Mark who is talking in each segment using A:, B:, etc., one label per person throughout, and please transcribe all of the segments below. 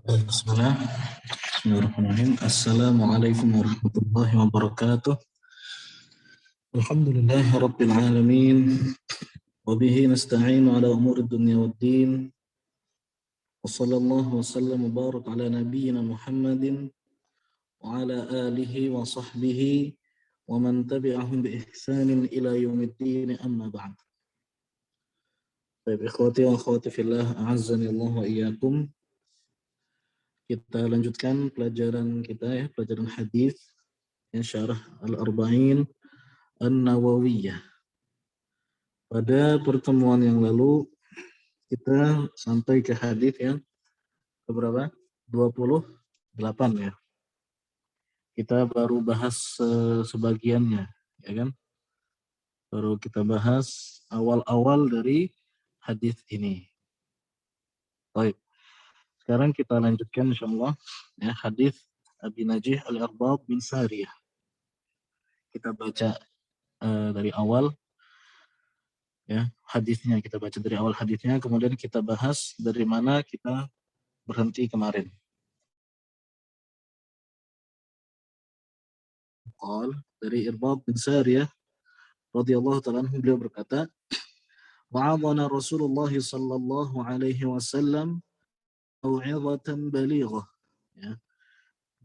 A: Bismillah. Bismillahirrahmanirrahim. Assalamualaikum warahmatullahi wabarakatuh. Alhamdulillahi rabbil alamin. Wa bihi nasta'inu ala umuri dunya waddin. Wa sallallahu wa sallam wa barak ala nabiyyina Muhammadin wa ala alihi wa sahbihi wa man tabi'ahum bi ihsanin ila yaumiddin, amma ba'd. Baik, ikhwati wa akhwati fillah, a'azzani Allah wa iyyakum. Kita lanjutkan pelajaran kita ya, pelajaran hadis yang syarah Al-Arba'in An-Nawawiyah. Pada pertemuan yang lalu kita sampai ke hadis yang keberapa? 28 ya. Kita baru bahas sebagiannya, ya kan? Baru kita bahas awal-awal dari hadis ini. Baik. Sekarang kita lanjutkan insyaallah ya, hadis Abi Najih Al-Irbad bin Sariyah. Kita baca dari awal ya, hadisnya kita baca dari awal hadisnya, kemudian kita bahas dari mana kita berhenti kemarin. Qal, dari Irbad bin Sariyah radhiyallahu ta'ala anhu, beliau berkata, wa'adhana Rasulullah sallallahu alaihi wasallam mau'izatan balighah. Ya.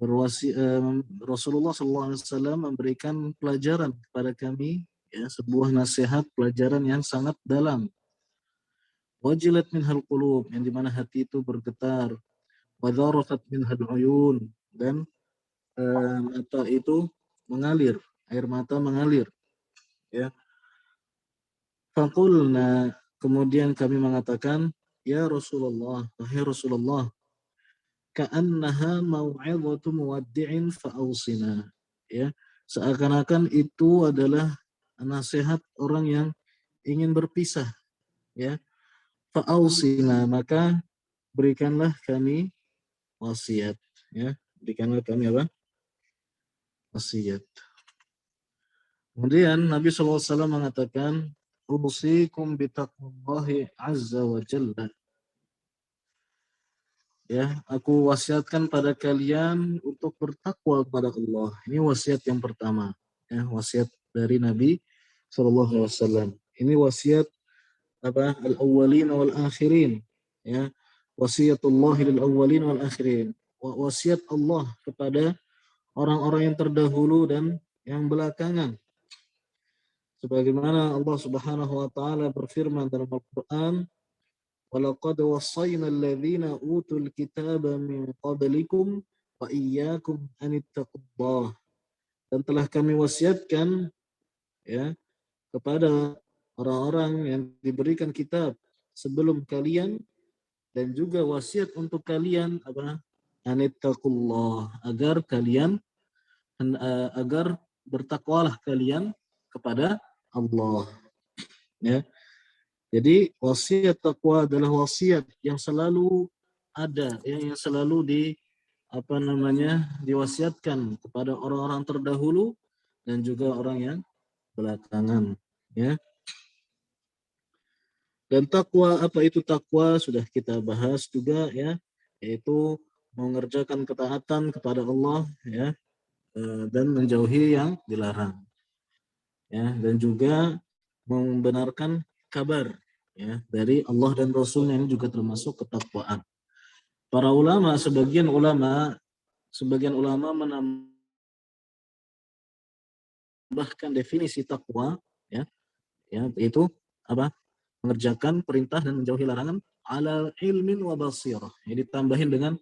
A: Rasulullah sallallahu alaihi wasallam memberikan pelajaran kepada kami, ya, sebuah nasihat, pelajaran yang sangat dalam. Wajilat minhal qulub, yang dimana hati itu bergetar. Wadharafat minhal uyun, dan mata itu mengalir, air mata mengalir. Ya. Faqulna, kemudian kami mengatakan, ya Rasulullah, wahai Rasulullah, ka'annaha mau'izatu muwaddi'in fa'ausina. Ya, seakan-akan itu adalah nasihat orang yang ingin berpisah. Ya, fa'ausina, maka berikanlah kami wasiat. Ya, berikanlah kami apa? Wasiat. Kemudian Nabi SAW mengatakan, usikum bitaqwallahi azza wa jalla. Ya, aku wasiatkan pada kalian untuk bertakwa kepada Allah. Ini wasiat yang pertama. Ya, wasiat dari Nabi SAW. Ini wasiat apa? Al-awwalin wal akhirin. Ya, wasiatullah lil awwalin wal akhirin. Wasiat Allah kepada orang-orang yang terdahulu dan yang belakangan. Sebagaimana Allah Subhanahu wa taala berfirman dalam Al-Qur'an, "Walaqad wassayna alladhina utul kitaba min qablikum wa iyyakum an ittaqullah." Dan telah kami wasiatkan ya kepada orang-orang yang diberikan kitab sebelum kalian, dan juga wasiat untuk kalian apa? An ittaqullah, agar kalian agar bertakwalah kalian kepada Allah. Ya. Jadi wasiat takwa adalah wasiat yang selalu ada, yang selalu diwasiatkan kepada orang-orang terdahulu dan juga orang yang belakangan. Ya. Dan takwa, apa itu takwa? Sudah kita bahas juga ya, yaitu mengerjakan ketaatan kepada Allah ya, dan menjauhi yang dilarang. Ya, dan juga membenarkan kabar ya dari Allah dan Rasulnya, ini juga termasuk ketakwaan. Para ulama, sebagian ulama menambahkan definisi takwa ya, yaitu apa? Mengerjakan perintah dan menjauhi larangan ala ilmin wa basirah. Jadi ditambahin dengan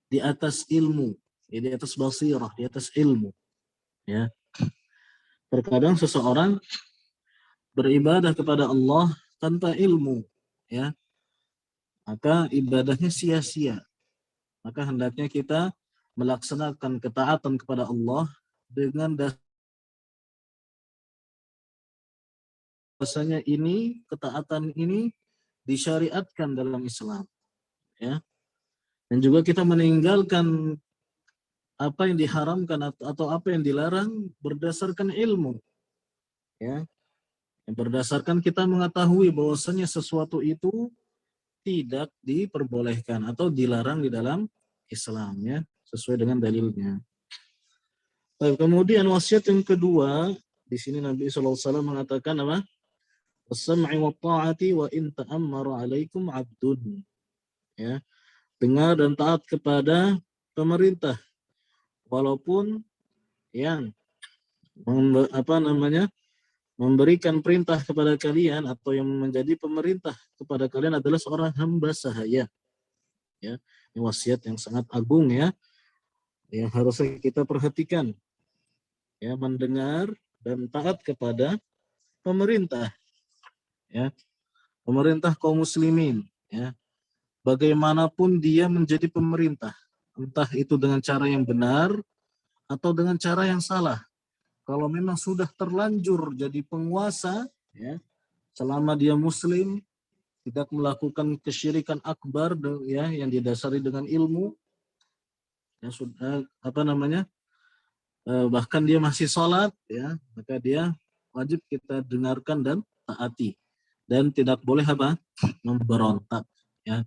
A: di atas ilmu, ya, di atas basirah, di atas ilmu. Ya. Terkadang seseorang beribadah kepada Allah tanpa ilmu, ya, maka ibadahnya sia-sia. Maka hendaknya kita melaksanakan ketaatan kepada Allah dengan dasarnya ini, ketaatan ini disyariatkan dalam Islam, ya. Dan juga kita meninggalkan apa yang diharamkan atau apa yang dilarang berdasarkan ilmu, ya. Berdasarkan kita mengetahui bahwasanya sesuatu itu tidak diperbolehkan atau dilarang di dalam Islam ya, sesuai dengan dalilnya. Baik, kemudian wasiat yang kedua, di sini Nabi SAW mengatakan apa? As-sam'i wa ta'ati wa in ta'ammara 'alaikum 'abdun. Ya, dengar dan taat kepada pemerintah walaupun yang memberikan perintah kepada kalian atau yang menjadi pemerintah kepada kalian adalah seorang hamba sahaya. Ya, ini wasiat yang sangat agung ya, yang harus kita perhatikan. Ya, mendengar dan taat kepada pemerintah. Ya, pemerintah kaum muslimin. Ya, bagaimanapun dia menjadi pemerintah, entah itu dengan cara yang benar atau dengan cara yang salah. Kalau memang sudah terlanjur jadi penguasa, ya, selama dia muslim, tidak melakukan kesyirikan akbar ya yang didasari dengan ilmu, ya sudah bahkan dia masih sholat, ya maka dia wajib kita dengarkan dan taati dan tidak boleh memberontak, ya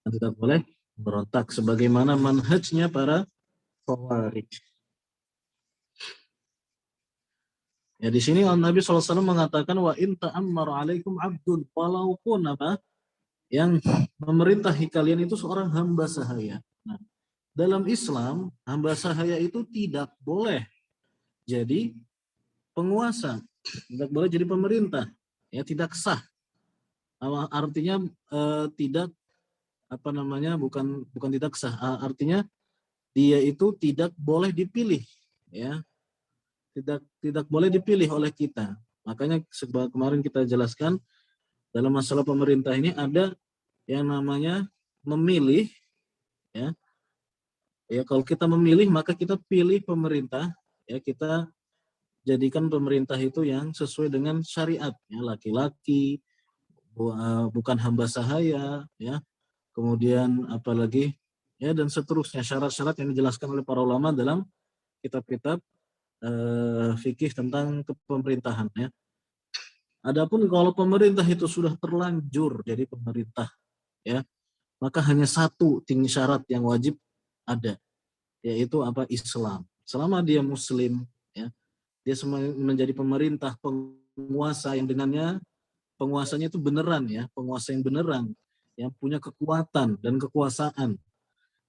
A: dan tidak boleh berontak sebagaimana manhajnya para khawarij. Ya di sini Nabi SAW mengatakan wa in ta'ammar 'alaikum 'abdun, walaupun yang memerintahi kalian itu seorang hamba sahaya. Nah, dalam Islam hamba sahaya itu tidak boleh jadi penguasa, tidak boleh jadi pemerintah, ya tidak sah. Artinya tidak bukan tidak sah, artinya dia itu tidak boleh dipilih, ya tidak boleh dipilih oleh kita. Makanya kemarin kita jelaskan dalam masalah pemerintah ini ada yang namanya memilih, ya. Ya kalau kita memilih maka kita pilih pemerintah, ya kita jadikan pemerintah itu yang sesuai dengan syariat, ya laki-laki, bukan hamba sahaya, ya. Kemudian apalagi ya dan seterusnya syarat-syarat yang dijelaskan oleh para ulama dalam kitab-kitab fikih tentang kepemerintahan, ya. Adapun kalau pemerintah itu sudah terlanjur jadi pemerintah, ya, maka hanya satu syarat yang wajib ada, yaitu Islam. Selama dia muslim, ya, dia menjadi pemerintah, penguasa yang dengannya penguasanya itu beneran, ya, penguasa yang beneran, yang punya kekuatan dan kekuasaan,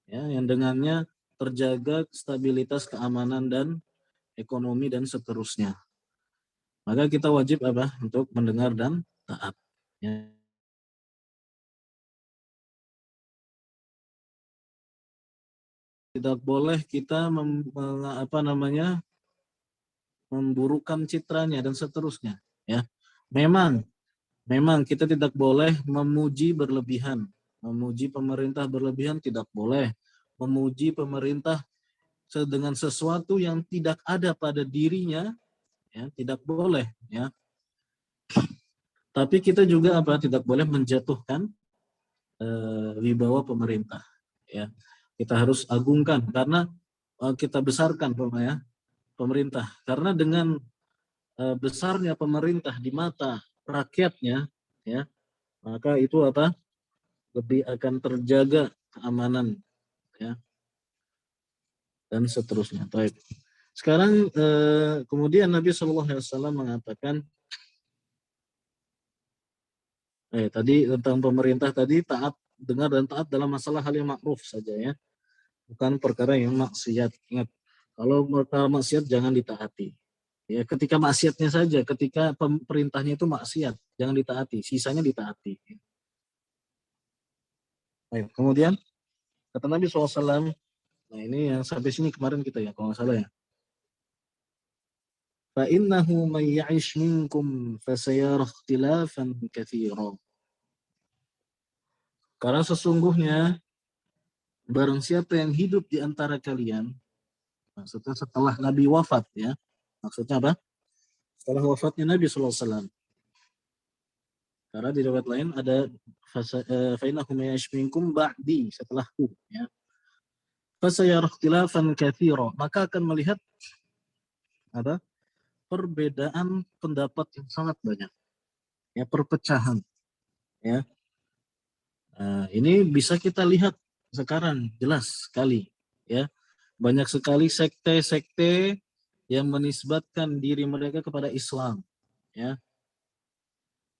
A: ya, yang dengannya terjaga stabilitas keamanan dan ekonomi dan seterusnya. Maka kita wajib untuk mendengar dan taat. Ya. Tidak boleh kita memburukkan citranya dan seterusnya. Ya, memang kita tidak boleh memuji berlebihan, memuji pemerintah berlebihan tidak boleh, memuji pemerintah dengan sesuatu yang tidak ada pada dirinya, ya tidak boleh, ya. Tapi kita juga tidak boleh menjatuhkan wibawa pemerintah, ya. Kita harus agungkan karena kita besarkan pemerintah. Karena dengan besarnya pemerintah di mata rakyatnya, ya, maka itu lebih akan terjaga keamanan, ya, dan seterusnya. Baik. Sekarang kemudian Nabi SAW mengatakan tadi tentang pemerintah tadi taat, dengar dan taat dalam masalah hal yang ma'ruf saja, ya. Bukan perkara yang maksiat. Ingat, kalau perkara maksiat jangan ditaati. Ya, ketika maksiatnya saja, ketika perintahnya itu maksiat, jangan ditaati, sisanya ditaati. Baik, kemudian kata Nabi SAW, nah ini yang sampai sini kemarin kita ya, kalau nggak salah ya. فَإِنَّهُ مَنْ يَعِشْ مِنْكُمْ فَسَيَرَى اخْتِلَافًا كَثِيرًا. Karena sesungguhnya barang siapa yang hidup di antara kalian, maksudnya setelah Nabi wafat, ya. Maksudnya apa? Setelah wafatnya Nabi SAW. Karena di riwayat lain ada فَإِنَّهُ مَنْ يَعِشْ مِنْكُمْ بَعْدِي, setelahku, ya. فَسَيَرَى اخْتِلَافًا كَثِيرًا, maka akan melihat perbedaan pendapat yang sangat banyak, ya, perpecahan, ya. Ini bisa kita lihat sekarang jelas sekali ya. Banyak sekali sekte-sekte yang menisbatkan diri mereka kepada Islam ya.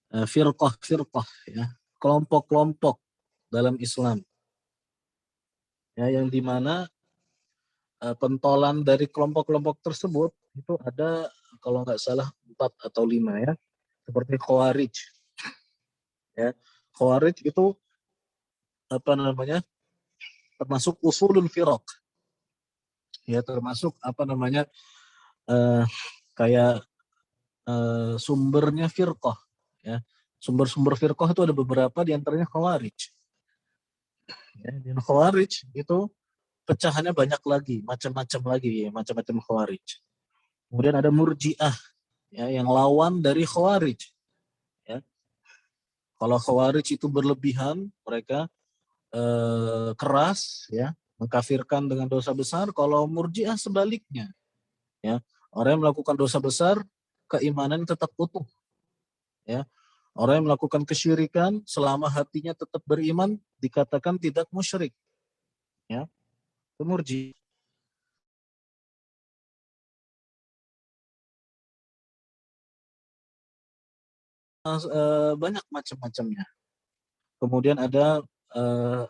A: Firqah-firqah ya, kelompok-kelompok dalam Islam ya, yang dimana pentolan dari kelompok-kelompok tersebut itu ada kalau nggak salah 4 atau 5 ya, seperti Khawarij ya. Khawarij itu apa namanya, termasuk usulul firaq ya, termasuk apa namanya, eh, kayak sumbernya firqah ya. Sumber-sumber firqah itu ada beberapa, di antaranya Khawarij ya. Dan Khawarij itu pecahannya banyak lagi, macam-macam lagi ya, macam-macam Khawarij. Kemudian ada Murji'ah ya, yang lawan dari Khawarij ya. Kalau Khawarij itu berlebihan, mereka keras ya, mengkafirkan dengan dosa besar. Kalau Murji'ah sebaliknya ya, orang yang melakukan dosa besar keimanan tetap utuh ya. Orang yang melakukan kesyirikan selama hatinya tetap beriman dikatakan tidak musyrik ya. Itu Murji'. Banyak macam-macamnya. Kemudian ada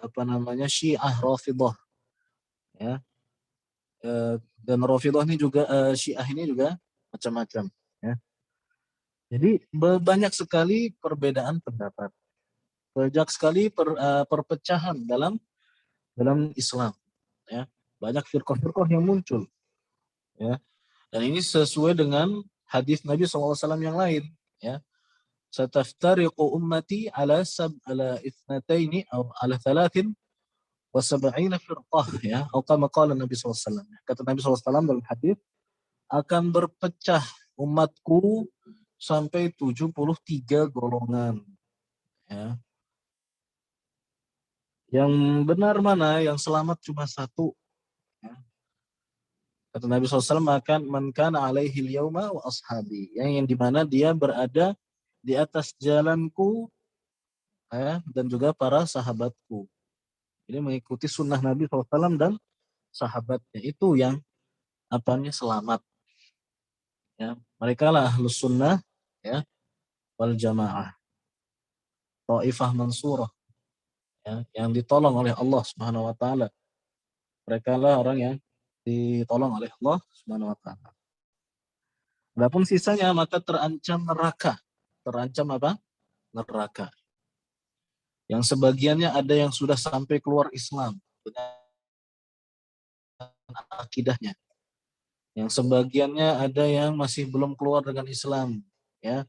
A: apa namanya, Syiah Rafidhah ya. Dan Rafidhah ini juga Syiah ini juga macam-macam ya. Jadi banyak sekali perbedaan pendapat. Banyak sekali perpecahan dalam Islam ya. Banyak firqah-firqah yang muncul ya. Dan ini sesuai dengan hadis Nabi SAW yang lain ya. Sataftariqu ummati ala ithnataini atau ala thalathin wa sab'ina firqah ya. Atau kama qala Nabi SAW. Kata Nabi SAW dalam hadis, akan berpecah umatku sampai 73 golongan ya. Yang benar mana, yang selamat cuma satu ya. Kata Nabi SAW, akan man kana alaihi al-yawma wa ashabi, yang dimana dia berada di atas jalanku ya, dan juga para sahabatku. Jadi mengikuti sunnah Nabi SAW dan sahabatnya, itu yang apanya selamat ya. Mereka lah ahlus sunnah ya, wal jamaah, taifah mansurah ya, yang ditolong oleh Allah Subhanahu wa taala. Mereka lah orang yang ditolong oleh Allah Subhanahu wa taala. Adapun sisanya maka terancam neraka. Terancam apa? Neraka. Yang sebagiannya ada yang sudah sampai keluar Islam dengan akidahnya. Yang sebagiannya ada yang masih belum keluar dengan Islam ya.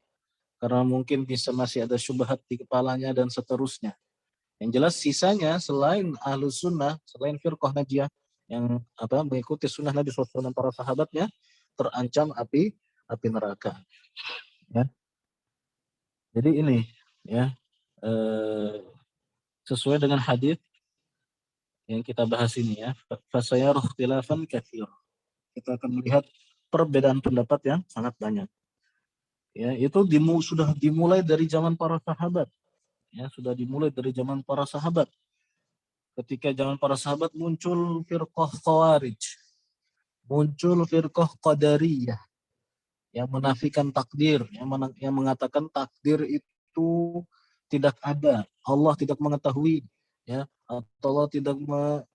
A: Karena mungkin bisa masih ada syubhat di kepalanya dan seterusnya. Yang jelas sisanya selain ahlus sunnah, selain firqah najiyah yang apa mengikuti sunnah Nabi SAW dan para sahabatnya, terancam api neraka. Ya. Jadi ini ya sesuai dengan hadis yang kita bahas ini ya. Fasayarah ikhtilafan katsir. Kita akan melihat perbedaan pendapat yang sangat banyak. Ya, itu sudah dimulai dari zaman para sahabat. Ya, sudah dimulai dari zaman para sahabat. Ketika zaman para sahabat muncul firqah Khawarij, muncul firqah Qadariyah yang menafikan takdir, yang mengatakan takdir itu tidak ada, Allah tidak mengetahui, ya, atau Allah tidak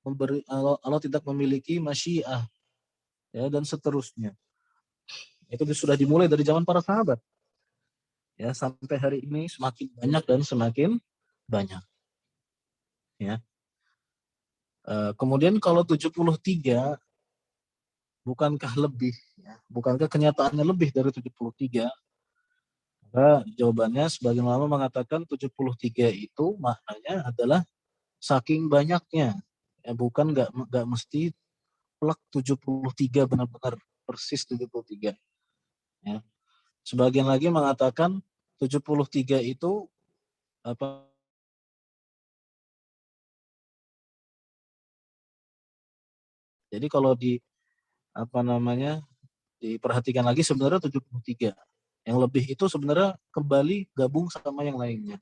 A: memberi, Allah tidak memiliki masyiah, ya, dan seterusnya. Itu sudah dimulai dari zaman para sahabat, ya, sampai hari ini semakin banyak dan semakin banyak, ya. Kemudian kalau 73 bukankah lebih, ya, bukankah kenyataannya lebih dari 73? Maka jawabannya sebagian ulama mengatakan 73 itu maknanya adalah saking banyaknya. Ya, bukan nggak mesti plek 73 benar-benar persis 73. Ya. Sebagian lagi mengatakan 73 itu apa? Jadi kalau di apa namanya diperhatikan lagi sebenarnya 73. Yang lebih itu sebenarnya kembali gabung sama yang lainnya.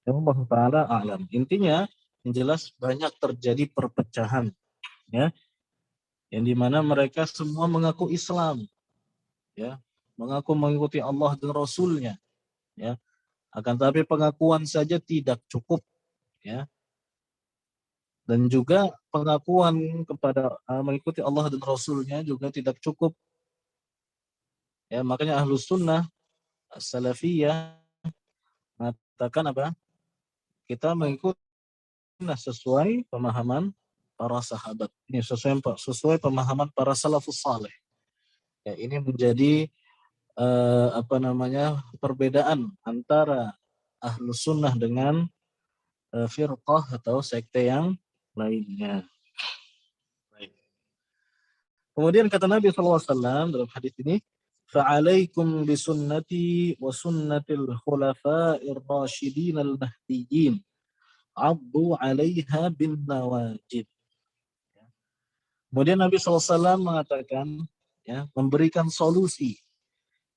A: Ya Allah Ta'ala a'lam. Intinya Yang jelas banyak terjadi perpecahan, ya, yang dimana mereka semua mengaku Islam, ya, mengaku mengikuti Allah dan Rasulnya, ya. Akan tapi pengakuan saja tidak cukup, ya. Dan juga pengakuan kepada mengikuti Allah dan Rasulnya juga tidak cukup. Ya, makanya Ahlus Sunnah Salafiyah mengatakan apa? Kita mengikuti sesuai pemahaman para sahabat. Ini sesuai pemahaman para salafus saleh. Ya, ini menjadi perbedaan antara Ahlus Sunnah dengan firqah atau sekte yang lainnya. Baik. Kemudian kata Nabi SAW dalam hadis ini, "Fa'alaikum bisunnati wa sunnatil khulafa'ir rasyidin al-mahdiyyin. 'Addu 'alaiha bin nawajid." Kemudian Nabi SAW mengatakan, ya, memberikan solusi,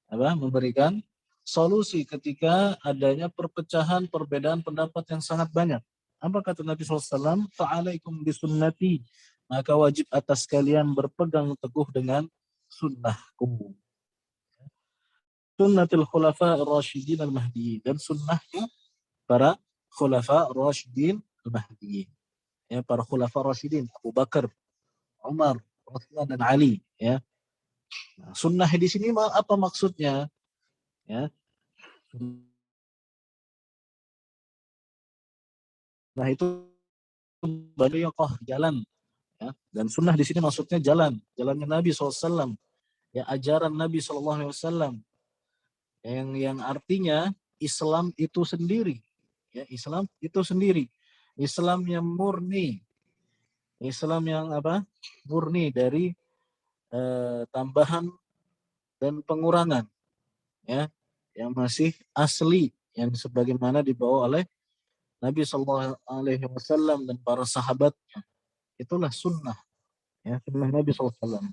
A: memberikan solusi ketika adanya perpecahan, perbedaan pendapat yang sangat banyak. Apa kata Nabi SAW? Fa'alaikum bisunnati. Maka wajib atas kalian berpegang teguh dengan sunnahku. Sunnatil khulafa ar-rasyidin al-mahdiyyin. Dan sunnahnya para khulafa ar-rasyidin al-mahdiyyin. Ya, para khulafa ar-rasyidin. Abu Bakar, Umar, Utsman dan Ali. Ya. Nah, sunnah di sini apa maksudnya? Ya. Nah itu bariqah, jalan, ya. Dan sunnah di sini maksudnya jalannya Nabi SAW, ya, ajaran Nabi SAW, yang artinya Islam itu sendiri, ya, Islam itu sendiri, Islam yang murni, Islam yang murni dari tambahan dan pengurangan, ya, yang masih asli, yang sebagaimana dibawa oleh Nabi SAW dan para sahabatnya. Itulah sunnah, ya, sunnah Nabi SAW.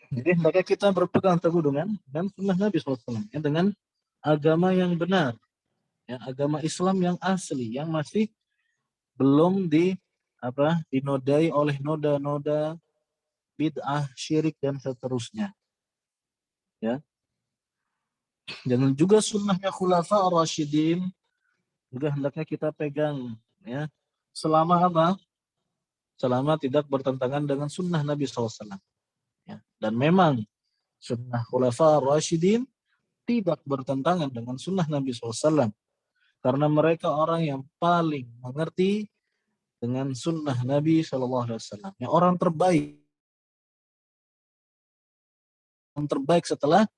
A: Jadi hendaknya kita berpegang teguh dengan sunnah Nabi SAW, ya, dengan agama yang benar, ya, agama Islam yang asli, yang masih belum dinodai oleh noda-noda bid'ah, syirik dan seterusnya. Ya. Dan juga sunnahnya khulafa ar-rasyidin juga hendaknya kita pegang, ya. Selama selama tidak bertentangan dengan sunnah Nabi SAW. Ya. Dan memang sunnah khulafa ar-rasyidin tidak bertentangan dengan sunnah Nabi SAW. Karena mereka orang yang paling mengerti dengan sunnah Nabi SAW. Ya, orang terbaik setelah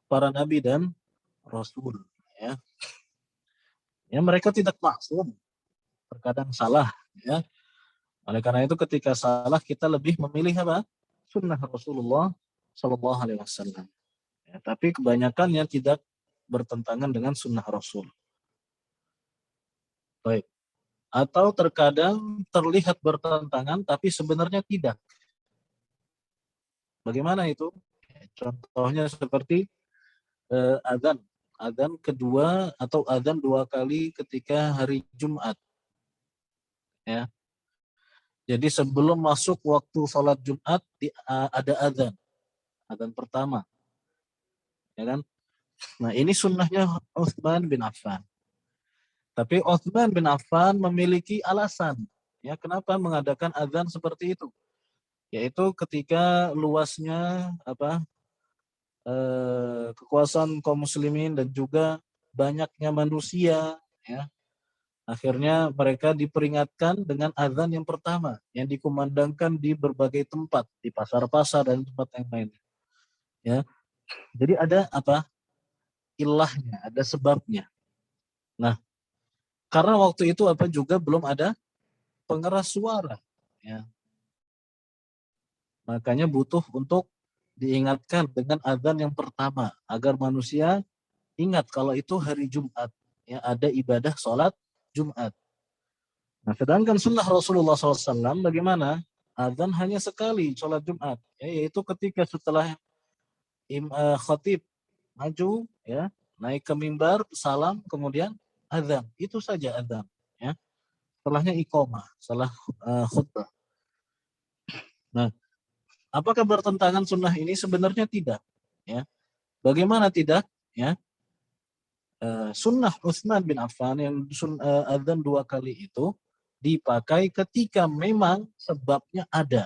A: para Nabi dan Rasul. Ya. Ya, mereka tidak maksum, terkadang salah. Ya. Oleh karena itu ketika salah kita lebih memilih sunnah Rasulullah Sallallahu Alaihi Wasallam. Ya, tapi kebanyakannya tidak bertentangan dengan sunnah Rasul. Baik. Atau terkadang terlihat bertentangan tapi sebenarnya tidak. Bagaimana itu? Contohnya seperti adzan kedua atau adzan 2 kali ketika hari Jumat. Ya. Jadi sebelum masuk waktu sholat Jumat ada adzan pertama. Ya kan? Nah, ini sunnahnya Utsman bin Affan. Tapi Utsman bin Affan memiliki alasan, ya, kenapa mengadakan adzan seperti itu. Yaitu ketika luasnya kekuasaan kaum muslimin dan juga banyaknya manusia, ya. Akhirnya mereka diperingatkan dengan azan yang pertama yang dikumandangkan di berbagai tempat, di pasar-pasar dan tempat yang lain. Ya. Jadi ada ilahnya, ada sebabnya. Nah, karena waktu itu juga belum ada pengeras suara, ya. Makanya butuh untuk diingatkan dengan azan yang pertama agar manusia ingat kalau itu hari Jumat, ya, ada ibadah sholat Jumat. Nah, sedangkan sunnah Rasulullah SAW bagaimana? Azan hanya sekali sholat Jumat, ya, yaitu ketika setelah khatib maju, ya, naik ke mimbar, salam, kemudian azan. Itu saja azan. Ya. setelahnya iqamah, setelah khutbah. Nah, apakah bertentangan sunnah ini? Sebenarnya tidak. Ya, bagaimana tidak? Ya, sunnah Utsman bin Affan yang adzan 2 kali itu dipakai ketika memang sebabnya ada.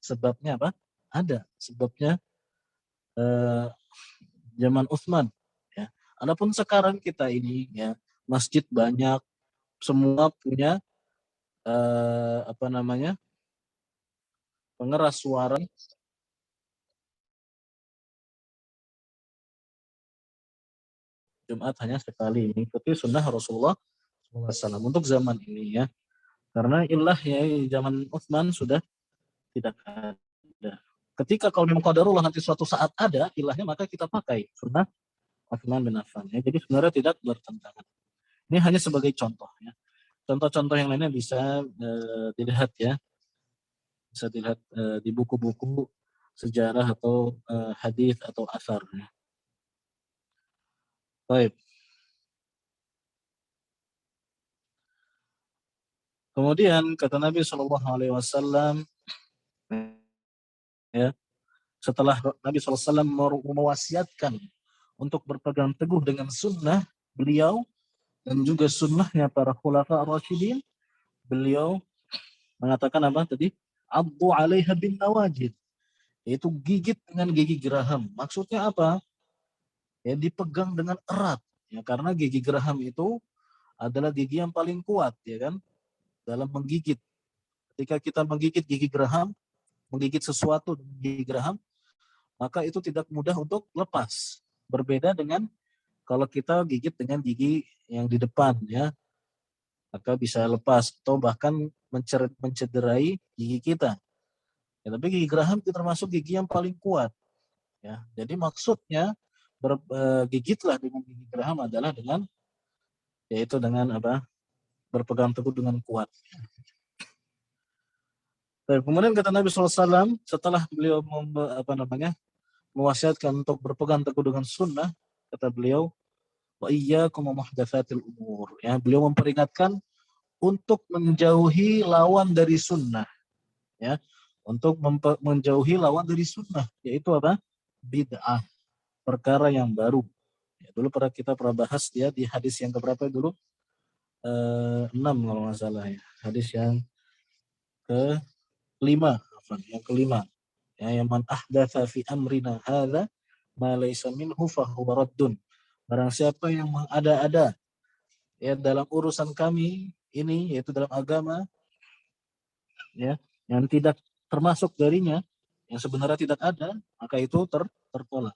A: Sebabnya apa? Ada. Sebabnya zaman Utsman. Ya. Adapun sekarang kita ini, ya, masjid banyak, semua punya apa namanya, pengeras suara. Jumat hanya sekali, mengikuti sunnah Rasulullah SAW untuk zaman ini, ya. Karena ilah ya zaman Utsman sudah tidak ada. Ketika kalau memang qadarullah nanti suatu saat ada ilahnya, maka kita pakai sunnah Utsman bin Affan. Ya. Jadi sebenarnya tidak bertentangan. Ini hanya sebagai contoh, ya. Contoh-contoh yang lainnya bisa dilihat, ya, bisa dilihat di buku-buku sejarah atau hadis atau asar. Ya. Baik. Kemudian kata Nabi Shallallahu Alaihi Wasallam, ya, setelah Nabi SAW mewasiatkan untuk berpegang teguh dengan sunnah beliau dan juga sunnahnya para khulafa ar-rasyidin, beliau mengatakan apa tadi? Addu 'alaiha bin nawajid, yaitu gigit dengan gigi geraham. Maksudnya apa? Ya, dipegang dengan erat, ya, karena gigi geraham itu adalah gigi yang paling kuat, ya kan, dalam menggigit. Ketika kita menggigit gigi geraham, menggigit sesuatu dengan gigi geraham, maka itu tidak mudah untuk lepas. Berbeda dengan kalau kita gigit dengan gigi yang di depan, ya, maka bisa lepas atau bahkan mencederai gigi kita. Ya, tapi gigi geraham itu termasuk gigi yang paling kuat. Ya, jadi maksudnya gigitlah dengan gigi geraham adalah dengan, yaitu dengan apa? Berpegang teguh dengan kuat. Dan kemudian kata Nabi SAW setelah beliau mewasiatkan untuk berpegang teguh dengan sunnah, kata beliau, wa iyyakum muhdatsatil umur. Ya, beliau memperingatkan untuk menjauhi lawan dari sunnah, ya, untuk menjauhi lawan dari sunnah, yaitu apa? Bid'ah, perkara yang baru. Ya, dulu kita pernah bahas, ya, di hadis yang keberapa dulu? 6 kalau nggak salah, ya. Hadis yang kelima, yang kelima. Ya, yang man ahdatsa fi amrina hadza ma laysa minhu fahuwa raddun. Barang siapa yang mengada-ada, ya, dalam urusan kami ini, yaitu dalam agama, ya, yang tidak termasuk darinya, yang sebenarnya tidak ada, maka itu tertolak.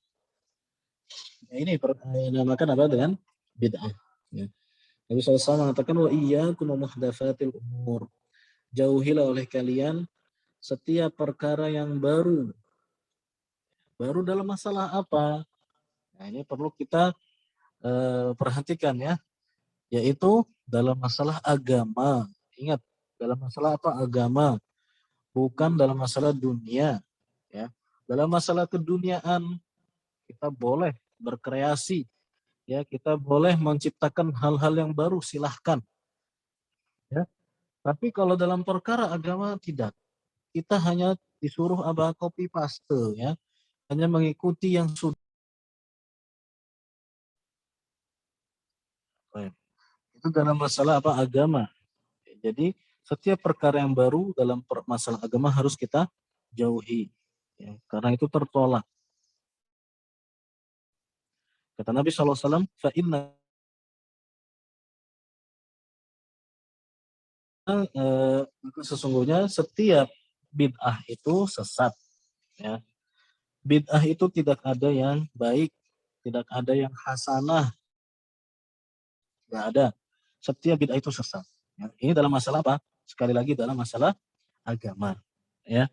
A: Ya, ini dinamakan apa? Dengan bid'ah. Ya. Nabi SAW mengatakan, wa iyyakum muhdatsatil umur. Jauhilah oleh kalian setiap perkara yang baru. Baru dalam masalah apa? Nah, ini perlu kita perhatikan, ya. Yaitu dalam masalah agama. Ingat, dalam masalah apa? Agama. Bukan dalam masalah dunia. Ya. Dalam masalah keduniaan, kita boleh berkreasi, ya, kita boleh menciptakan hal-hal yang baru, silahkan, ya. Tapi kalau dalam perkara agama tidak, kita hanya disuruh apa? Copy paste, ya, hanya mengikuti yang sudah. Itu dalam masalah apa? Agama. Jadi setiap perkara yang baru dalam masalah agama harus kita jauhi, ya, karena itu tertolak. Kata Nabi SAW, fa inna sesungguhnya setiap bid'ah itu sesat, ya. Bid'ah itu tidak ada yang baik, tidak ada yang hasanah, tidak ada. Setiap bid'ah itu sesat. Ya. Ini dalam masalah apa? Sekali lagi dalam masalah agama. Ya.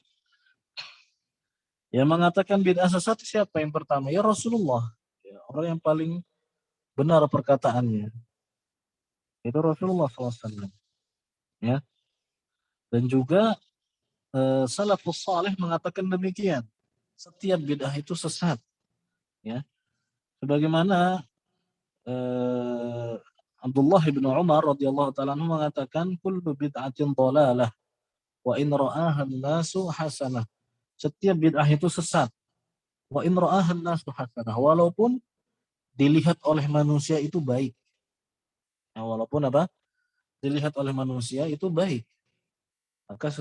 A: Yang mengatakan bid'ah sesat siapa yang pertama? Ya Rasulullah. Ya, orang yang paling benar perkataannya. Itu Rasulullah SAW. Ya. Dan juga salafus saleh mengatakan demikian. Setiap bid'ah itu sesat. Ya. Sebagaimana Abdullah bin Umar radhiyallahu taala anhu mengatakan kullu bid'atin dhalalah wa in ra'aha an-nasu hasanah. Setiap bid'ah itu sesat. Wa in ra'aha an-nasu hasanah. Walaupun dilihat oleh manusia itu baik. Nah, walaupun apa? Dilihat oleh manusia itu baik. Maka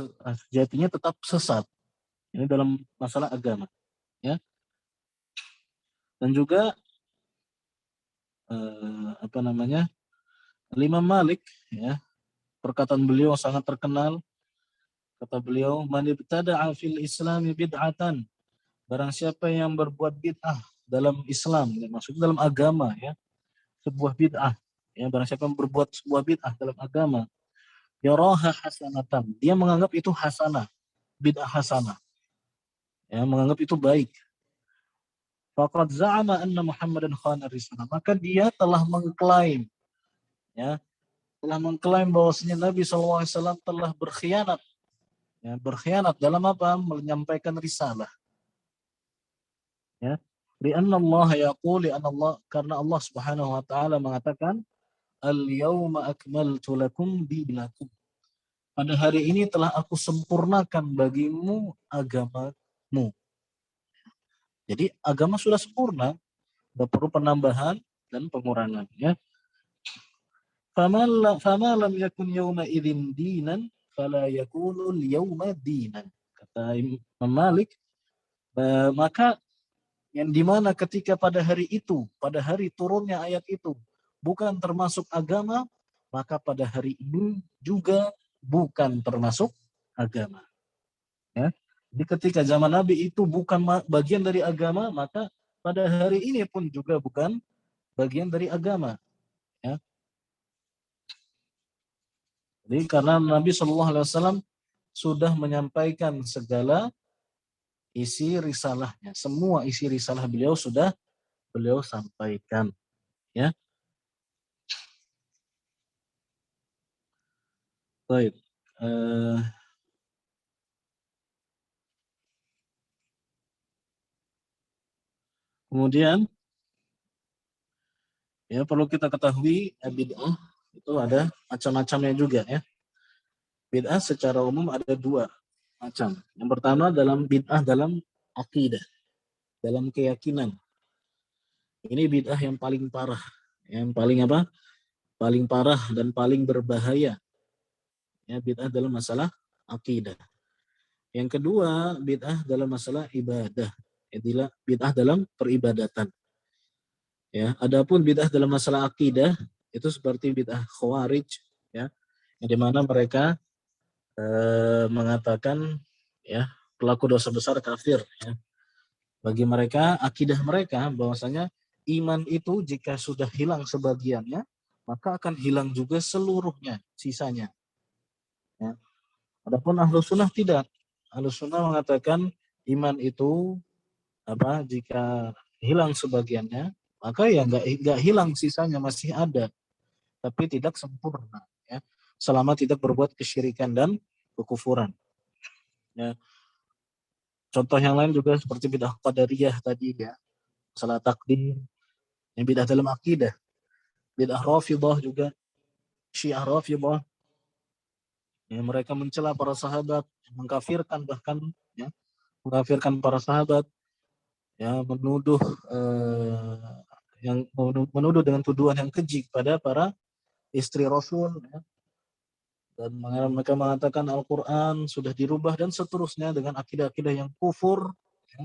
A: sejatinya tetap sesat. Ini dalam masalah agama, ya. Dan juga apa namanya? Imam Malik, ya. Perkataan beliau sangat terkenal. Kata beliau, "Man ibtada'a fil Islami bid'atan." Barang siapa yang berbuat bid'ah dalam Islam, ya, maksudnya dalam agama, ya, sebuah bid'ah. Ya, barang siapa yang berbuat sebuah bid'ah dalam agama, yaraha hasanatan. Dia menganggap itu hasanah, bid'ah hasanah. Ya, menganggap itu baik. Faqad za'ama anna Muhammadan khana risalah. Maka dia telah mengklaim, ya, telah mengklaim bahwasanya Nabi SAW telah berkhianat. Ya, berkhianat dalam apa? Menyampaikan risalah. Ya. Lianna Allah yaqul, karena Allah Subhanahu wa taala mengatakan, "Al-yauma akmaltu lakum dinakum." Pada hari ini telah aku sempurnakan bagimu agamamu. Jadi agama sudah sempurna, tidak perlu penambahan dan pengurangan, ya. Fama lam yakun yawma idzin dinan fala yakunu al-yawma dinan. Kata Imam Malik, maka yang dimana ketika pada hari itu, pada hari turunnya ayat itu, bukan termasuk agama, maka pada hari ini juga bukan termasuk agama. Ya. Jadi ketika zaman Nabi itu bukan bagian dari agama, maka pada hari ini pun juga bukan bagian dari agama. Ya. Jadi karena Nabi SAW sudah menyampaikan segala isi risalahnya, semua isi risalah beliau sudah beliau sampaikan. Ya. Baik. Kemudian ya perlu kita ketahui bid'ah itu ada macam-macamnya juga, ya. Bid'ah secara umum ada dua macam. Yang pertama dalam bid'ah dalam akidah, dalam keyakinan. Ini bid'ah yang paling parah, yang paling apa? Paling parah dan paling berbahaya. Ya, bid'ah dalam masalah akidah. Yang kedua, bid'ah dalam masalah ibadah. Itulah bid'ah dalam peribadatan. Ya, adapun bid'ah dalam masalah akidah itu seperti bid'ah Khawarij, ya, yang dimana mereka mengatakan, ya, pelaku dosa besar kafir. Ya. Bagi mereka, akidah mereka bahwasanya iman itu jika sudah hilang sebagiannya, maka akan hilang juga seluruhnya, sisanya. Ya. Adapun ahlu sunnah tidak. Ahlu sunnah mengatakan iman itu jika hilang sebagiannya, maka ya nggak hilang sisanya, masih ada, tapi tidak sempurna. Ya. Selama tidak berbuat kesyirikan dan kekufuran. Ya. Contoh yang lain juga seperti bid'ah qadariyah tadi, ya, masalah takdir, yang bid'ah dalam akidah, bid'ah Rafidhah juga, Syiah Rafidhah, ya, mereka mencela para sahabat, mengkafirkan bahkan, ya, mengkafirkan para sahabat, ya, menuduh menuduh dengan tuduhan yang keji pada para istri Rasul, ya, dan mereka mengatakan Al-Quran sudah dirubah dan seterusnya dengan akidah-akidah yang kufur. Ya.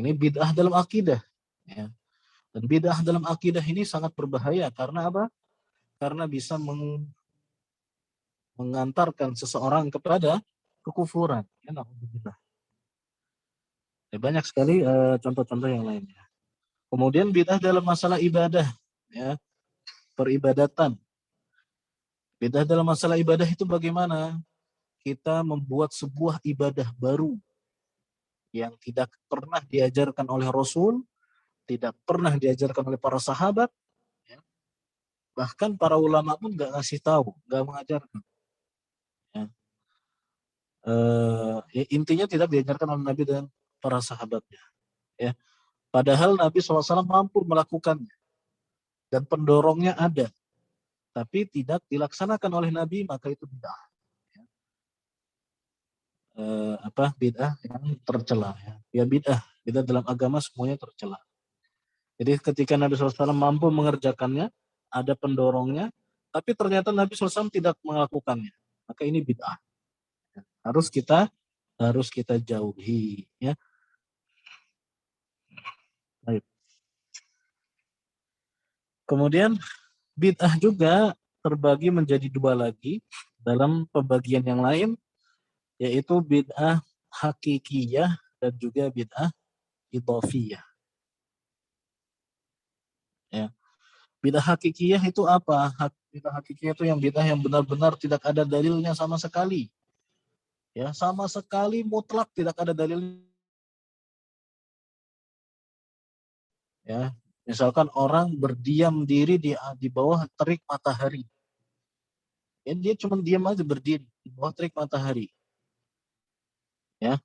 A: Ini bid'ah dalam akidah. Ya. Dan bid'ah dalam akidah ini sangat berbahaya karena apa? Karena bisa mengantarkan seseorang kepada kekufuran. Ya, banyak sekali contoh-contoh yang lainnya. Kemudian bid'ah dalam masalah ibadah, ya, peribadatan. Bid'ah dalam masalah ibadah itu bagaimana? Kita membuat sebuah ibadah baru yang tidak pernah diajarkan oleh Rasul, tidak pernah diajarkan oleh para sahabat, ya. Bahkan para ulama pun nggak ngasih tahu, nggak mengajarkan. Ya. Intinya tidak diajarkan oleh Nabi dan para sahabatnya. Ya. Padahal Nabi SAW mampu melakukannya dan pendorongnya ada. tapi tidak dilaksanakan oleh Nabi, maka itu bid'ah. Bid'ah yang tercela. Ya bid'ah dalam agama semuanya tercela. Jadi ketika Nabi SAW mampu mengerjakannya, ada pendorongnya, tapi ternyata Nabi SAW tidak melakukannya, maka ini bid'ah. Harus kita jauhi. Ya. Baik. Kemudian bid'ah juga terbagi menjadi dua lagi dalam pembagian yang lain, yaitu bid'ah hakikiyah dan juga bid'ah idhofiyah. Ya. Bid'ah hakikiyah itu apa? Bid'ah hakikiyah itu yang bid'ah yang benar-benar tidak ada dalilnya sama sekali. Ya, sama sekali mutlak tidak ada dalilnya. Ya, misalkan orang berdiam diri di bawah terik matahari. Ya, dia cuma diam aja berdiri di bawah terik matahari. Ya,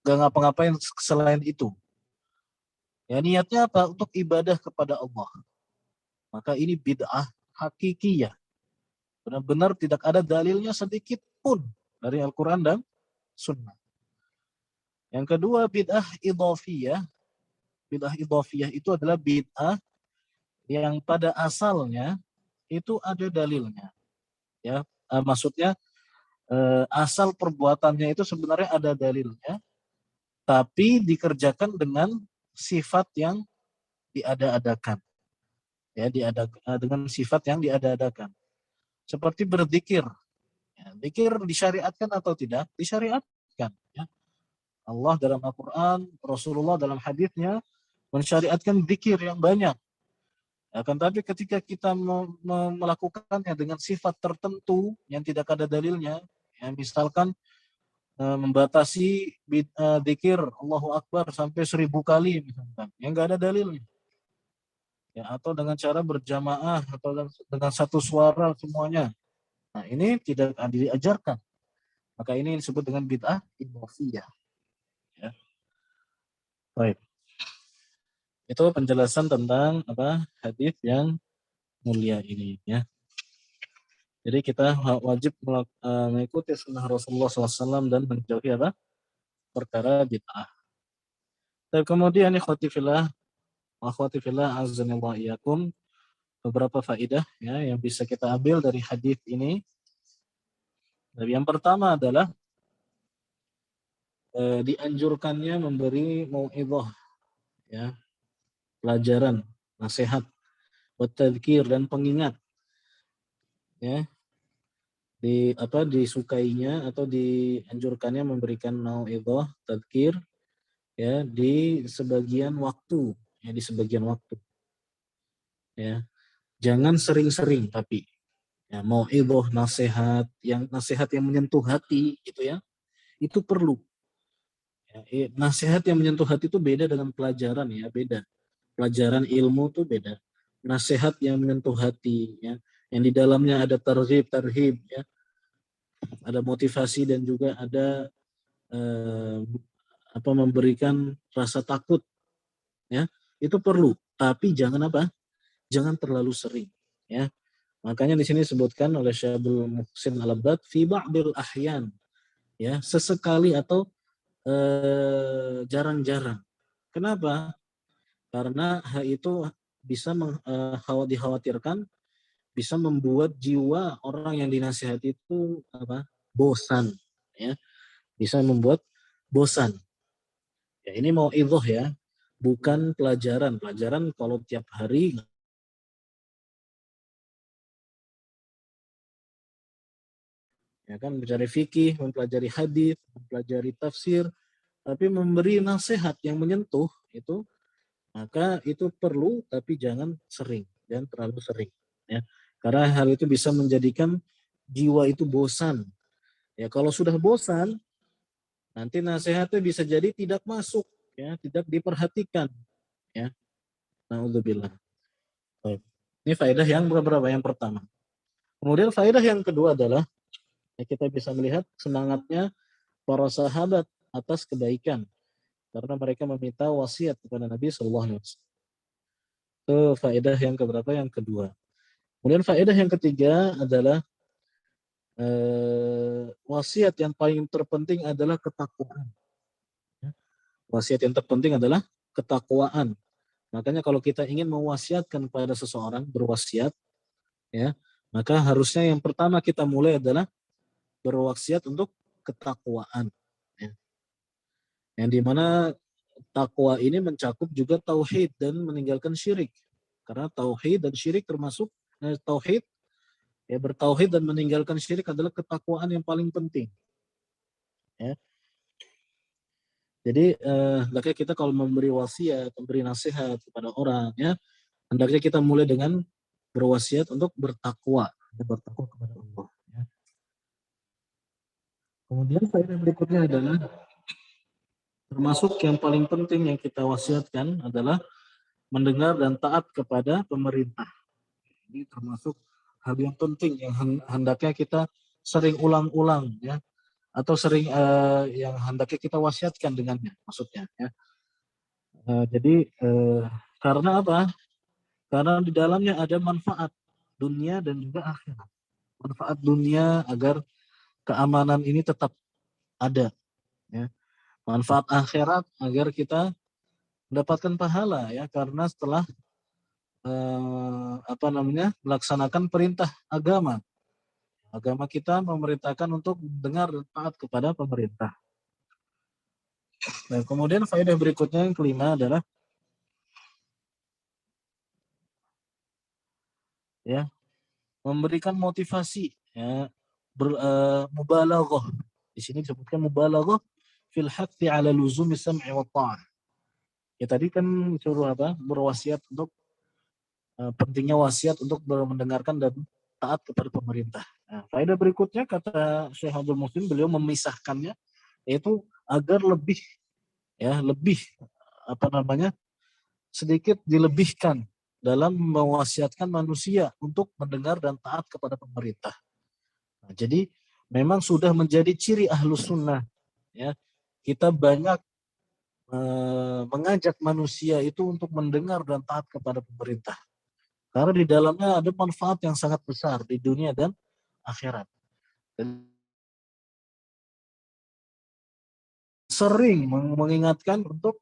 A: gak ngapa-ngapain selain itu. Ya, niatnya apa? Untuk ibadah kepada Allah. Maka ini bid'ah hakikiyah. Benar-benar tidak ada dalilnya sedikit pun dari Al-Quran dan Sunnah. Yang kedua bid'ah idhofiyah. Bid'ah idhofiyah itu adalah bid'ah yang pada asalnya itu ada dalilnya. Ya, maksudnya asal perbuatannya itu sebenarnya ada dalilnya, tapi dikerjakan dengan sifat yang diada-adakan. Ya, dengan sifat yang diada-adakan. Seperti berzikir. Ya, zikir disyariatkan atau tidak? Disyariatkan. Ya. Allah dalam Al-Quran, Rasulullah dalam hadisnya mensyariatkan zikir yang banyak. Akan tapi ketika kita melakukannya dengan sifat tertentu yang tidak ada dalilnya, ya, misalkan membatasi zikir Allahu Akbar sampai 1000 kali misalkan, yang nggak ada dalilnya, ya, atau dengan cara berjamaah atau dengan satu suara semuanya, nah ini tidak diajarkan, maka ini disebut dengan bid'ah idhofiyah. Ya. Baik. Itu penjelasan tentang hadis yang mulia ini, ya. Jadi kita wajib mengikuti sunnah Rasulullah SAW dan menjauhi perkara bid'ah. Dan kemudian ikhwati fillah, akhwati fillah, azanillahu iyyakum, beberapa faedah ya yang bisa kita ambil dari hadis ini. Yang pertama adalah dianjurkannya memberi mau'izah, ya, pelajaran, nasihat, tadzkir dan pengingat, ya, disukainya atau dianjurkannya memberikan mau'izah, tadzkir, ya, di sebagian waktu, ya, di sebagian waktu, ya, jangan sering-sering, tapi ya, mau'izah, nasihat yang menyentuh hati, gitu ya, itu perlu. Ya, nasihat yang menyentuh hati itu beda dengan pelajaran, ya, beda. Pelajaran ilmu itu beda. Nasihat yang menyentuh hati, ya, yang di dalamnya ada tarhib, ya, ada motivasi dan juga ada memberikan rasa takut, ya, itu perlu. Tapi jangan jangan terlalu sering, ya. Makanya di sini disebutkan oleh Syaikhul Muhsin Al-Abbad fi ba'dil ahyan, ya, sesekali atau jarang-jarang. Kenapa? Karena hal itu bisa dikhawatirkan bisa membuat jiwa orang yang dinasihati itu bosan, ya, bisa membuat bosan. Ya, ini mau idhoh, ya, bukan pelajaran. Pelajaran kalau tiap hari, ya kan, mencari fikih, mempelajari hadis, mempelajari tafsir, tapi memberi nasihat yang menyentuh itu, maka itu perlu, tapi jangan sering, jangan terlalu sering, ya. Karena hal itu bisa menjadikan jiwa itu bosan. Ya, kalau sudah bosan, nanti nasihatnya bisa jadi tidak masuk, ya, tidak diperhatikan, ya. Naudzubillah. Baik. Ini faedah yang berapa? Yang pertama. Kemudian faedah yang kedua adalah, ya, kita bisa melihat semangatnya para sahabat atas kebaikan karena mereka meminta wasiat kepada Nabi Sallallahu Alaihi Wasallam. Itu faedah yang keberapa? Yang kedua. Kemudian faedah yang ketiga adalah wasiat yang paling terpenting adalah ketakwaan. Wasiat yang terpenting adalah ketakwaan. Makanya kalau kita ingin mewasiatkan kepada seseorang berwasiat, ya, maka harusnya yang pertama kita mulai adalah berwasiat untuk ketakwaan. Ya. Yang dimana takwa ini mencakup juga tauhid dan meninggalkan syirik. Karena tauhid dan syirik termasuk tauhid, ya, bertauhid dan meninggalkan syirik adalah ketakwaan yang paling penting. Ya. Jadi hendaknya kita kalau memberi wasiat, memberi nasihat kepada orang, ya, hendaknya kita mulai dengan berwasiat untuk bertakwa, bertakwa kepada Allah. Ya. Kemudian faedah berikutnya adalah termasuk yang paling penting yang kita wasiatkan adalah mendengar dan taat kepada pemerintah. Ini termasuk hal yang penting yang hendaknya kita sering ulang-ulang, ya, atau sering yang hendaknya kita wasiatkan dengannya, maksudnya. Ya. Jadi karena apa? Karena di dalamnya ada manfaat dunia dan juga akhirat. Manfaat dunia agar keamanan ini tetap ada. Ya. Manfaat akhirat agar kita mendapatkan pahala, ya, karena setelah melaksanakan perintah agama. Agama kita memerintahkan untuk dengar dan taat kepada pemerintah. Nah, kemudian faedah berikutnya yang kelima adalah ya memberikan motivasi, ya, mubalaghah. Di sini disebutkan mubalaghah fil haqqi ala luzumi sam'i wa ta'ah. Ya tadi kan suruh apa? Berwasiat untuk pentingnya wasiat untuk mendengarkan dan taat kepada pemerintah. Nah, faedah berikutnya kata Syekh Abdul Muslim, beliau memisahkannya yaitu agar lebih sedikit dilebihkan dalam mewasiatkan manusia untuk mendengar dan taat kepada pemerintah. Nah, jadi memang sudah menjadi ciri ahlus sunnah, ya, kita banyak mengajak manusia itu untuk mendengar dan taat kepada pemerintah. Karena di dalamnya ada manfaat yang sangat besar di dunia dan akhirat. Dan sering mengingatkan untuk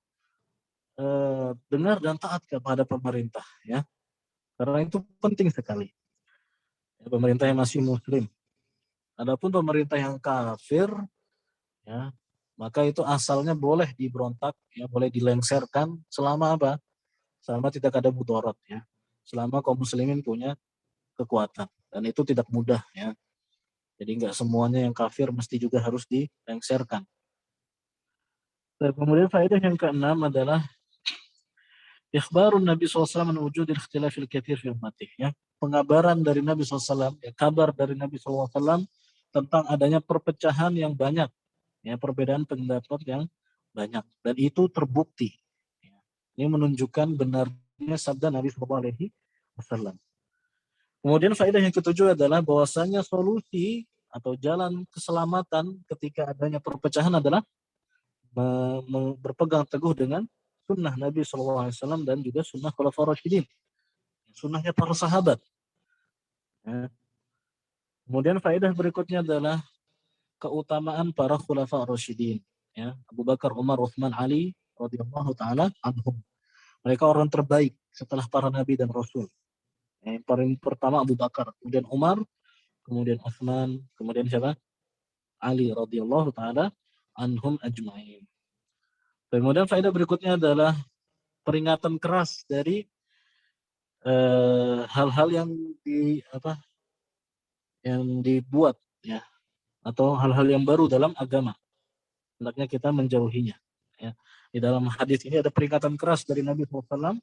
A: dengar dan taat kepada pemerintah, ya. Karena itu penting sekali. Ya, pemerintah yang masih muslim. Adapun pemerintah yang kafir, ya, maka itu asalnya boleh diberontak, ya, boleh dilengsarkan selama apa? Selama tidak ada mudarat, ya. Selama kaum muslimin punya kekuatan, dan itu tidak mudah, ya. Jadi nggak semuanya yang kafir mesti juga harus dilengsarkan. Dan kemudian faedah yang keenam adalah ikhbarun Nabi SAW an wujudil ikhtilafil katsir fi ummati, ya. Pengabaran dari Nabi SAW, ya, kabar dari Nabi SAW tentang adanya perpecahan yang banyak, ya, perbedaan pendapat yang banyak, dan itu terbukti. Ya. Ini menunjukkan benarnya sabda Nabi SAW. Kemudian faedah yang ketujuh adalah bahwasanya solusi atau jalan keselamatan ketika adanya perpecahan adalah berpegang teguh dengan sunnah Nabi SAW dan juga sunnah Khulafaur Rasyidin, sunnahnya para sahabat. Ya. Kemudian faedah berikutnya adalah keutamaan para Khulafaur Rasyidin. Ya. Abu Bakar, Umar, Uthman, Ali radhiyallahu taala anhum. Mereka orang terbaik setelah para nabi dan rasul. Yang paling pertama Abu Bakar, kemudian Umar, kemudian Uthman, kemudian siapa? Ali radhiyallahu taala anhum ajma'in. Kemudian faedah berikutnya adalah peringatan keras dari hal-hal yang dibuat, ya, atau hal-hal yang baru dalam agama. Hendaknya kita menjauhinya. Ya. Di dalam hadis ini ada peringatan keras dari Nabi SAW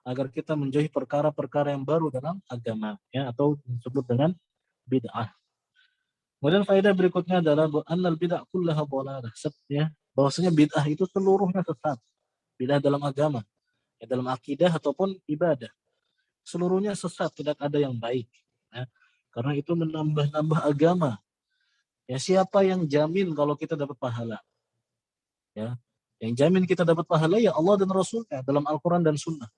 A: agar kita menjauhi perkara-perkara yang baru dalam agama, ya, atau disebut dengan bid'ah. Kemudian faedah berikutnya adalah annal bid'ah kullaha dhalalah, ya, bahwasanya bid'ah itu seluruhnya sesat. Bid'ah dalam agama, ya, dalam akidah ataupun ibadah. Seluruhnya sesat, tidak ada yang baik. Ya. Karena itu menambah-nambah agama. Ya, siapa yang jamin kalau kita dapat pahala? Ya, yang jamin kita dapat pahala ya Allah dan Rasulnya dalam Al-Quran dan Sunnah.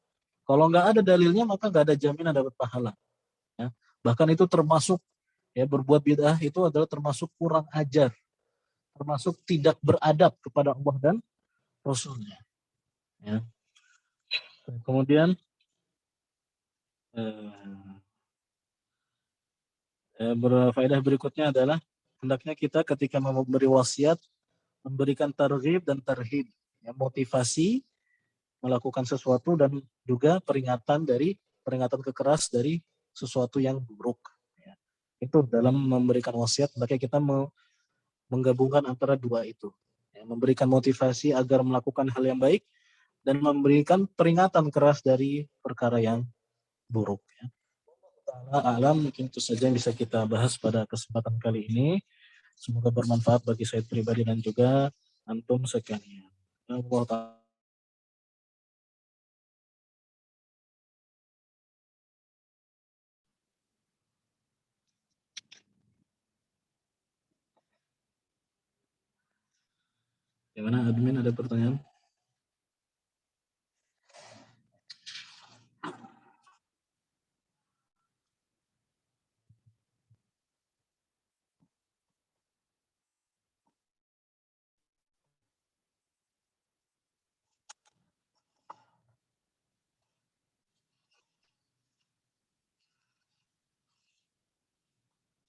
A: Kalau nggak ada dalilnya maka nggak ada jaminan dapat pahala. Ya. Bahkan itu termasuk ya, berbuat bid'ah itu adalah termasuk kurang ajar, termasuk tidak beradab kepada Allah dan Rasulnya. Ya. Kemudian berfaedah berikutnya adalah hendaknya kita ketika memberi wasiat memberikan targhib dan tarhib, ya, motivasi melakukan sesuatu dan juga peringatan kekeras dari sesuatu yang buruk. Ya. Itu dalam memberikan wasiat, hendaknya kita menggabungkan antara dua itu. Ya, memberikan motivasi agar melakukan hal yang baik dan memberikan peringatan keras dari perkara yang buruk. Ya. Alam, mungkin itu saja yang bisa kita bahas pada kesempatan kali ini. Semoga bermanfaat bagi saya pribadi dan juga antum sekalian. Allah Ta'ala. Gimana admin, ada pertanyaan?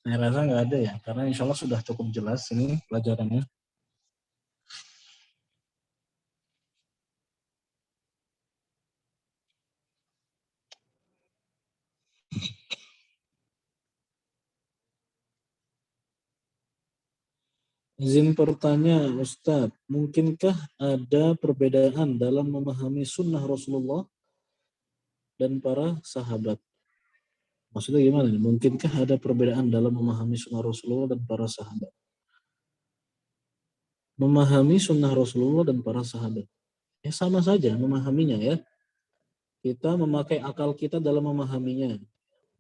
A: Saya rasa nggak ada ya, karena insya Allah sudah cukup jelas ini pelajarannya. Izin bertanya, Ustadz, mungkinkah ada perbedaan dalam memahami sunnah Rasulullah dan para sahabat? Maksudnya gimana? Mungkinkah ada perbedaan dalam memahami sunnah Rasulullah dan para sahabat? Memahami sunnah Rasulullah dan para sahabat. Ya sama saja memahaminya ya. Kita memakai akal kita dalam memahaminya.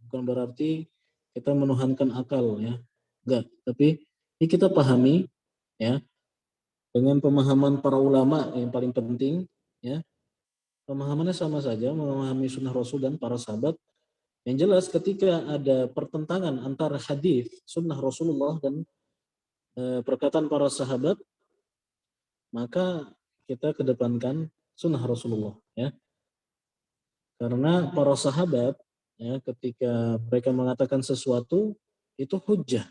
A: Bukan berarti kita menuhankan akal ya. Enggak, tapi ini kita pahami ya dengan pemahaman para ulama yang paling penting ya. Pemahamannya sama saja, memahami sunnah Rasul dan para sahabat. Yang jelas ketika ada pertentangan antara hadis sunnah Rasulullah dan perkataan para sahabat, maka kita kedepankan sunnah Rasulullah ya. Karena para sahabat ya ketika mereka mengatakan sesuatu itu hujjah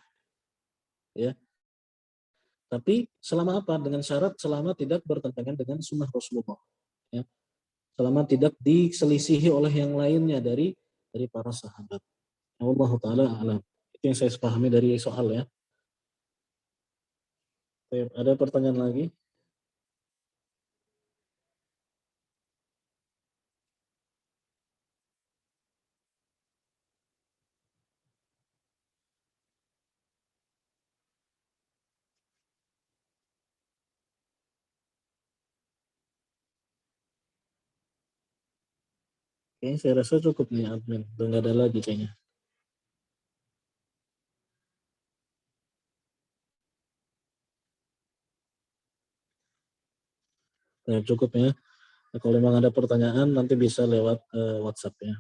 A: ya. Tapi selama apa? Dengan syarat selama tidak bertentangan dengan sunnah Rasulullah ya. Selama tidak diselisihi oleh yang lainnya dari para sahabat. Allah Ta'ala alam. Itu yang saya pahami dari soal ya. Ada pertanyaan lagi? Kayaknya saya rasa cukup nih admin. Udah nggak ada lagi kayaknya. Ya, cukup ya. Nah, kalau memang ada pertanyaan nanti bisa lewat WhatsApp ya.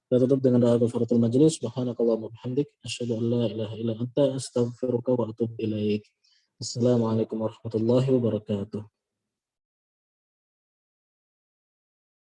A: Kita tutup dengan doa kafaratul majelis. Subhanakallahumma wa bihamdik asyhadu an la ilaha illa anta astaghfiruka wa atubu ilaik. Assalamualaikum warahmatullahi wabarakatuh.